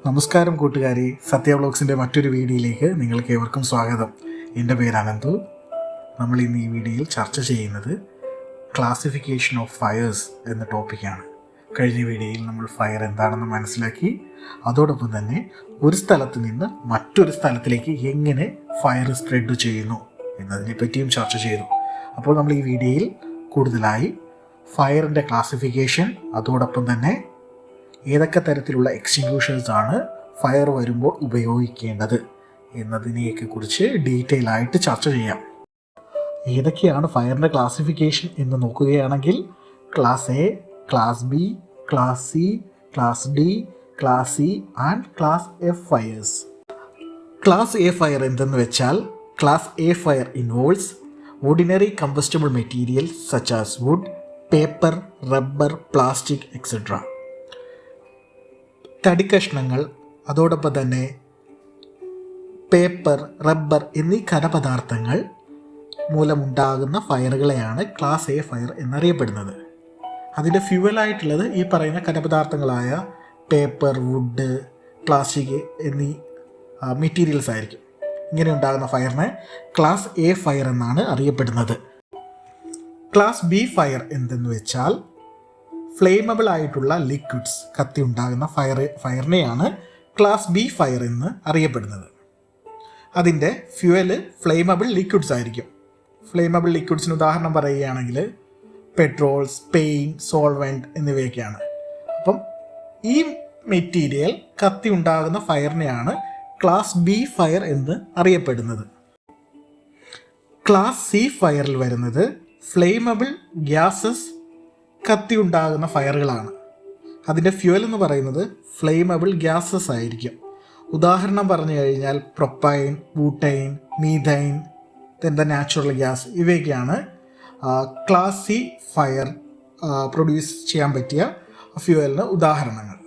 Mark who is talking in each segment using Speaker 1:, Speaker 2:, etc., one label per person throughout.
Speaker 1: നമസ്കാരം കൂട്ടുകാരി, സത്യ വ്ളോഗ്സിൻ്റെ മറ്റൊരു വീഡിയോയിലേക്ക് നിങ്ങൾക്ക് ഏവർക്കും സ്വാഗതം. എൻ്റെ പേര് അനന്തു. നമ്മൾ ഇന്ന് ഈ വീഡിയോയിൽ ചർച്ച ചെയ്യുന്നത് ക്ലാസിഫിക്കേഷൻ ഓഫ് ഫയർസ് എന്ന ടോപ്പിക്കാണ്. കഴിഞ്ഞ വീഡിയോയിൽ നമ്മൾ ഫയർ എന്താണെന്ന് മനസ്സിലാക്കി. അതോടൊപ്പം തന്നെ ഒരു സ്ഥലത്ത് നിന്ന് മറ്റൊരു സ്ഥലത്തിലേക്ക് എങ്ങനെ ഫയർ സ്പ്രെഡ് ചെയ്യുന്നു എന്നതിനെ പറ്റിയും ചർച്ച ചെയ്തു. അപ്പോൾ നമ്മൾ ഈ വീഡിയോയിൽ കൂടുതലായി ഫയറിൻ്റെ ക്ലാസിഫിക്കേഷൻ, അതോടൊപ്പം തന്നെ ഏതൊക്കെ തരത്തിലുള്ള എക്സ്റ്റിങ്ക്യൂഷേഴ്സ് ആണ് ഫയർ വരുമ്പോൾ ഉപയോഗിക്കേണ്ടത് എന്നതിനെയൊക്കെ കുറിച്ച് ഡീറ്റെയിൽ ആയിട്ട് ചർച്ച ചെയ്യാം. ഏതൊക്കെയാണ് ഫയറിൻ്റെ ക്ലാസിഫിക്കേഷൻ എന്ന് നോക്കുകയാണെങ്കിൽ class A, class B, class C, class D, class E and class F fires. Class A fire എന്തെന്ന് വെച്ചാൽ, class A fire involves ordinary combustible materials such as wood, paper, rubber, plastic etcetera. തടിക്കഷ്ണങ്ങൾ, അതോടൊപ്പം തന്നെ paper, rubber എന്നീ ഖരപദാർത്ഥങ്ങൾ മൂലമുണ്ടാകുന്ന ഫയറുകളെയാണ് class A fire എന്നറിയപ്പെടുന്നത്. അതിൻ്റെ ഫ്യൂവലായിട്ടുള്ളത് ഈ പറയുന്ന ഖരപദാർത്ഥങ്ങളായ പേപ്പർ, വുഡ്, പ്ലാസ്റ്റിക് എന്നീ മെറ്റീരിയൽസ് ആയിരിക്കും. ഇങ്ങനെ ഉണ്ടാകുന്ന ഫയറിനെ ക്ലാസ് എ ഫയർ എന്നാണ് അറിയപ്പെടുന്നത്. ക്ലാസ് ബി ഫയർ എന്തെന്ന് വെച്ചാൽ, ഫ്ലെയിമബിൾ ആയിട്ടുള്ള ലിക്വിഡ്സ് കത്തി ഉണ്ടാകുന്ന ഫയറിനെയാണ് ക്ലാസ് ബി ഫയർ എന്ന് അറിയപ്പെടുന്നത്. അതിൻ്റെ ഫ്യൂവല് ഫ്ലെയിമബിൾ ലിക്വിഡ്സ് ആയിരിക്കും. ഫ്ലെയിമബിൾ ലിക്വിഡ്സിന് ഉദാഹരണം പറയുകയാണെങ്കിൽ പെട്രോൾസ്, പെയിൻറ്റ്, സോൾവെൻറ്റ് എന്നിവയൊക്കെയാണ്. അപ്പം ഈ മെറ്റീരിയൽ കത്തി ഉണ്ടാകുന്ന ഫയറിനെയാണ് ക്ലാസ് ബി ഫയർ എന്ന് അറിയപ്പെടുന്നത്. ക്ലാസ് സി ഫയറിൽ വരുന്നത് ഫ്ലെയിമബിൾ ഗ്യാസസ് കത്തി ഉണ്ടാകുന്ന ഫയറുകളാണ്. അതിൻ്റെ ഫ്യൂവൽ എന്ന് പറയുന്നത് ഫ്ലെയിമബിൾ ഗ്യാസസ് ആയിരിക്കും. ഉദാഹരണം പറഞ്ഞു കഴിഞ്ഞാൽ propane, butane, methane, the natural gas ഇവയൊക്കെയാണ് ക്ലാസ് സി ഫയർ പ്രൊഡ്യൂസ് ചെയ്യാൻ പറ്റിയ ഫ്യൂവലിന് ഉദാഹരണങ്ങൾ.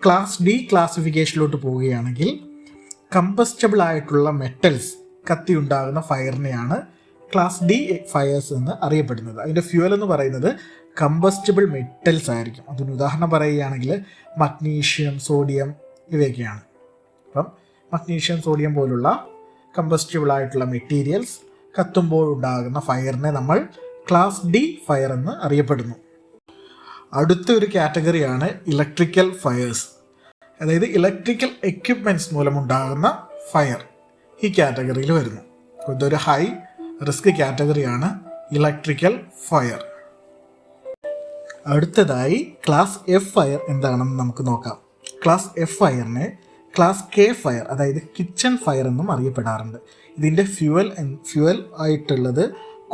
Speaker 1: ക്ലാസ് ഡി ക്ലാസിഫിക്കേഷനിലോട്ട് പോവുകയാണെങ്കിൽ, കമ്പസ്റ്റബിൾ ആയിട്ടുള്ള മെറ്റൽസ് കത്തി ഉണ്ടാകുന്ന ഫയറിനെയാണ് ക്ലാസ് ഡി ഫയേഴ്സ് എന്ന് അറിയപ്പെടുന്നത്. അതിൻ്റെ ഫ്യൂവൽ എന്ന് പറയുന്നത് കമ്പസ്റ്റബിൾ മെറ്റൽസ് ആയിരിക്കും. അതിന് ഉദാഹരണം പറയുകയാണെങ്കിൽ മഗ്നീഷ്യം, സോഡിയം ഇവയൊക്കെയാണ്. അപ്പം മഗ്നീഷ്യം, സോഡിയം പോലുള്ള കമ്പസ്റ്റബിൾ ആയിട്ടുള്ള മെറ്റീരിയൽസ് കത്തുമ്പോൾ ഉണ്ടാകുന്ന ഫയറിനെ നമ്മൾ ക്ലാസ് ഡി ഫയർ എന്ന് അറിയപ്പെടുന്നു. അടുത്ത ഒരു കാറ്റഗറിയാണ് ഇലക്ട്രിക്കൽ ഫയേഴ്സ്, അതായത് ഇലക്ട്രിക്കൽ എക്യുപ്മെൻറ്റ്സ് മൂലമുണ്ടാകുന്ന ഫയർ ഈ കാറ്റഗറിയിൽ വരുന്നു. ഇതൊരു ഹൈ റിസ്ക് കാറ്റഗറിയാണ് ഇലക്ട്രിക്കൽ ഫയർ. അടുത്തതായി ക്ലാസ് എഫ് ഫയർ എന്താണെന്ന് നമുക്ക് നോക്കാം. ക്ലാസ് എഫ് ഫയറിനെ ക്ലാസ് കെ ഫയർ, അതായത് കിച്ചൺ ഫയർ എന്നും അറിയപ്പെടാറുണ്ട്. ഇതിൻ്റെ ഫ്യൂവൽ ആയിട്ടുള്ളത്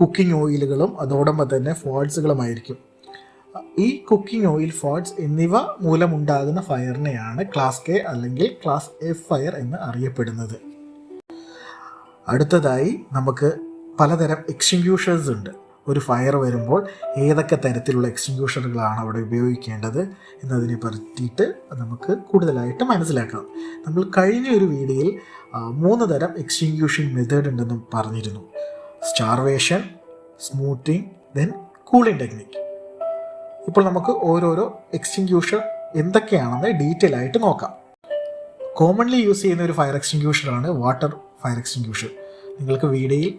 Speaker 1: കുക്കിംഗ് ഓയിലുകളും അതോടൊപ്പം തന്നെ ഫാഡ്സുകളുമായിരിക്കും. ഈ കുക്കിംഗ് ഓയിൽ, ഫാഡ്സ് എന്നിവ മൂലമുണ്ടാകുന്ന ഫയറിനെയാണ് ക്ലാസ് കെ അല്ലെങ്കിൽ ക്ലാസ് എഫ് ഫയർ എന്ന് അറിയപ്പെടുന്നത്. അടുത്തതായി നമുക്ക് പലതരം എക്സ്റ്റിങ്ക്യൂഷേഴ്സ് ഉണ്ട്. ഒരു ഫയർ വരുമ്പോൾ ഏതൊക്കെ തരത്തിലുള്ള എക്സ്റ്റിങ്ക്യൂഷറുകളാണ് അവിടെ ഉപയോഗിക്കേണ്ടത് എന്നതിനെ പറ്റിയിട്ട് നമുക്ക് കൂടുതലായിട്ട് മനസ്സിലാക്കാം. നമ്മൾ കഴിഞ്ഞ ഒരു വീഡിയോയിൽ 3 തരം എക്സ്റ്റിങ്ക്യൂഷൻ മെത്തേഡ് ഉണ്ടെന്നും പറഞ്ഞിരുന്നു. Starvation, smoothing, then cooling technique. ഇപ്പോൾ നമുക്ക് ഓരോരോ എക്സ്റ്റിങ്ക്യൂഷർ എന്തൊക്കെയാണെന്ന് ഡീറ്റെയിൽ ആയിട്ട് നോക്കാം. കോമൺലി യൂസ് ചെയ്യുന്ന ഒരു ഫയർ എക്സ്റ്റിങ്ക്യൂഷറാണ് വാട്ടർ ഫയർ എക്സ്റ്റിങ്ക്യൂഷർ. നിങ്ങൾക്ക് വീഡിയോയിൽ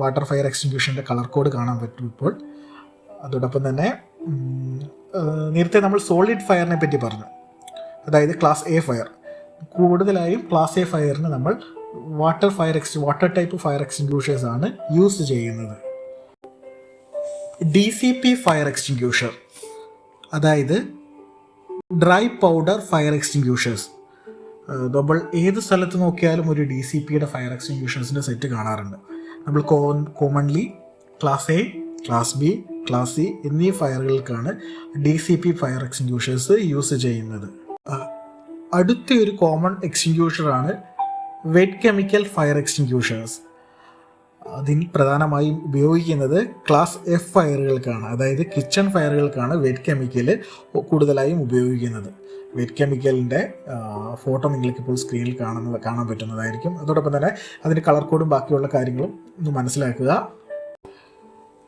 Speaker 1: വാട്ടർ ഫയർ എക്സ്റ്റിങ്ക്യൂഷൻ്റെ കളർ കോഡ് കാണാൻ പറ്റും ഇപ്പോൾ. അതോടൊപ്പം തന്നെ നേരത്തെ നമ്മൾ സോളിഡ് ഫയറിനെ പറ്റി പറഞ്ഞു, അതായത് ക്ലാസ് എ ഫയർ. കൂടുതലായും ക്ലാസ് എ ഫയറിന് നമ്മൾ വാട്ടർ ടൈപ്പ് ഫയർ എക്സ്റ്റിങ്ക്യൂഷേഴ്സ് ആണ് യൂസ് ചെയ്യുന്നത്. DCP ഫയർ എക്സ്റ്റിങ്ക്യൂഷർ, അതായത് ഡ്രൈ പൗഡർ ഫയർ എക്സ്റ്റിങ്ക്യൂഷേഴ്സ്. നമ്മൾ ഏത് സ്ഥലത്ത് നോക്കിയാലും ഒരു DCPയുടെ ഫയർ എക്സ്റ്റിങ്ക്യൂഷേഴ്സിൻ്റെ സെറ്റ് കാണാറുണ്ട്. നമ്മൾ commonly class A, class B, class C എന്നീ ഫയറുകൾക്കാണ് DCP ഫയർ എക്സ്റ്റിങ്ക്യൂഷേഴ്സ് യൂസ് ചെയ്യുന്നത്. അടുത്ത ഒരു common എക്സ്റ്റിങ്ക്യൂഷറാണ് wet chemical fire extinguishers. അതിൽ പ്രധാനമായും ഉപയോഗിക്കുന്നത് ക്ലാസ് എഫ് ഫയറുകൾക്കാണ്, അതായത് കിച്ചൺ ഫയറുകൾക്കാണ് വെറ്റ് കെമിക്കൽ കൂടുതലായും ഉപയോഗിക്കുന്നത്. വെറ്റ് കെമിക്കലിൻ്റെ ഫോട്ടോ നിങ്ങൾക്കിപ്പോൾ സ്ക്രീനിൽ കാണാൻ പറ്റുന്നതായിരിക്കും. അതോടൊപ്പം തന്നെ അതിൻ്റെ കളർ കോഡും ബാക്കിയുള്ള കാര്യങ്ങളും ഒന്ന് മനസ്സിലാക്കുക.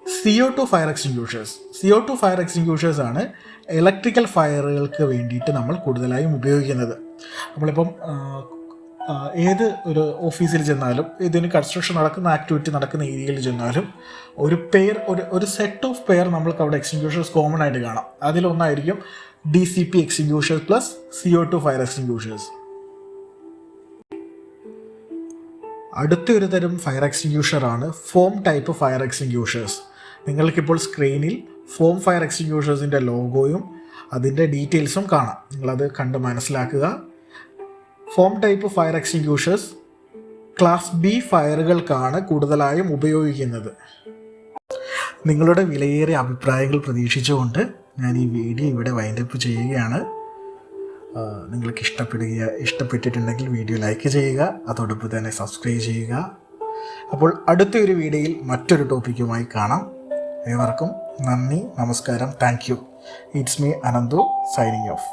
Speaker 1: CO2 fire extinguishers. CO2 fire extinguishers ആണ് ഇലക്ട്രിക്കൽ ഫയറുകൾക്ക് വേണ്ടിയിട്ട് നമ്മൾ കൂടുതലായും ഉപയോഗിക്കുന്നത്. നമ്മളിപ്പം ഏത് ഒരു ഓഫീസിൽ ചെന്നാലും, ഇതിന് കൺസ്ട്രക്ഷൻ നടക്കുന്ന ആക്ടിവിറ്റി നടക്കുന്ന ഏരിയയിൽ ചെന്നാലും ഒരു സെറ്റ് ഓഫ് പെയർ നമ്മൾക്ക് അവിടെ എക്സ്റ്റിങ്ക്യൂഷേഴ്സ് കോമൺ ആയിട്ട് കാണാം. അതിലൊന്നായിരിക്കും DCP extinguishers plus CO2 fire extinguishers. അടുത്തൊരു തരം fire എക്സ്റ്റിങ്ക്യൂഷറാണ് form type fire extinguishers. നിങ്ങൾക്കിപ്പോൾ സ്ക്രീനിൽ ഫോം ഫയർ എക്സ്റ്റിങ്ക്യൂഷേഴ്സിൻ്റെ ലോഗോയും അതിൻ്റെ ഡീറ്റെയിൽസും കാണാം. നിങ്ങളത് കണ്ട് മനസ്സിലാക്കുക. Foam type fire extinguishers class B ഫയറുകൾക്കാണ് കൂടുതലായും ഉപയോഗിക്കുന്നത്. നിങ്ങളുടെ വിലയേറിയ അഭിപ്രായങ്ങൾ പ്രതീക്ഷിച്ചുകൊണ്ട് ഞാൻ ഈ വീഡിയോ ഇവിടെ വൈൻഡപ്പ് ചെയ്യുകയാണ്. നിങ്ങൾക്ക് ഇഷ്ടപ്പെട്ടിട്ടുണ്ടെങ്കിൽ വീഡിയോ ലൈക്ക് ചെയ്യുക, അതോടൊപ്പം തന്നെ സബ്സ്ക്രൈബ് ചെയ്യുക. അപ്പോൾ അടുത്തൊരു വീഡിയോയിൽ മറ്റൊരു ടോപ്പിക്കുമായി കാണാം. ഏവർക്കും നന്ദി, നമസ്കാരം, thank you. It's me Ananthu signing off.